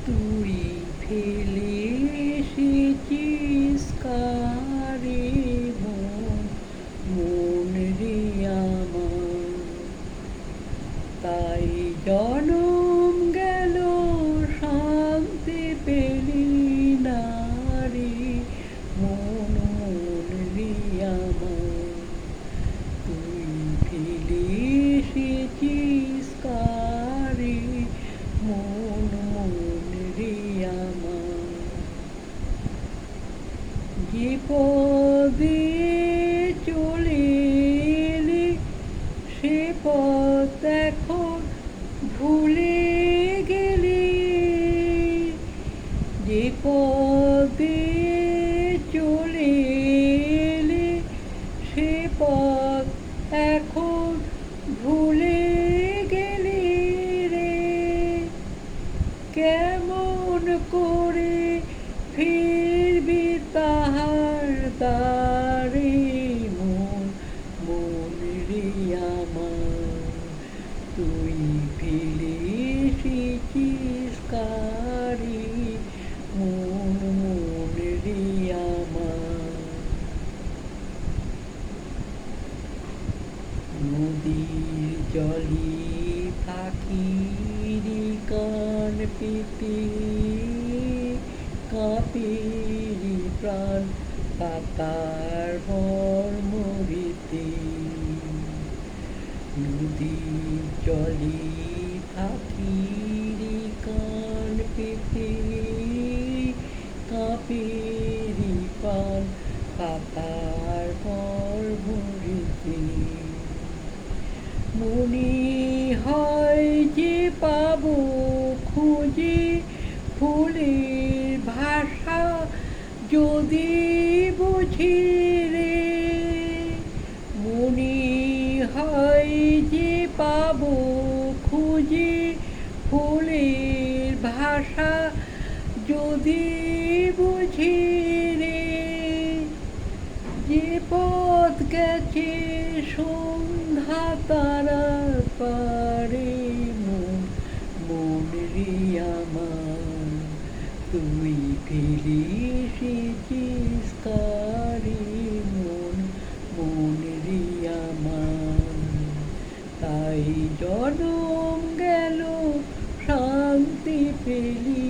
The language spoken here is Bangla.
তুই ফেলে এসেছিস কারে মন, মন রে আমার, তাই জনম গেল শান্তি পেলি না রে মন, মন রে আমার। তুই ফেলে এসেছিস কারে মন, মন রে আমার। যে পদে চলে এলি সে পথ এখন ভুলে গেলি, যে পদে চলে এলি সে পথ এখন ভুলে গেলি রে। কেমন করে ফিরবি তাহার দ্বারে মন, মন রে আমার। তুই ফেলে এসেছিস কারে মন, মন রে আমার। নদীর জলে পাখির গান পেতে কাঁপের প্রাণ পাতার মর্মরিতে। নদীর জলে পাখির গান পেতে কাঁপের প্রাণ পাতার মর্মরিতে। মনে হয় যে পাবো খুঁজে ফুলের ভাষা যদি বুঝি রে। মনে হয় যে পাবো খুঁজে ফুলের ভাষা যদি বুঝি রে। যে পথ গেছে সন্ধ্যা তারার পারে মন, মন রে আমার। তুই ফেলে এসেছিস কারে মন, মন রে আমার। তাই জনম গেল শান্তি পেলি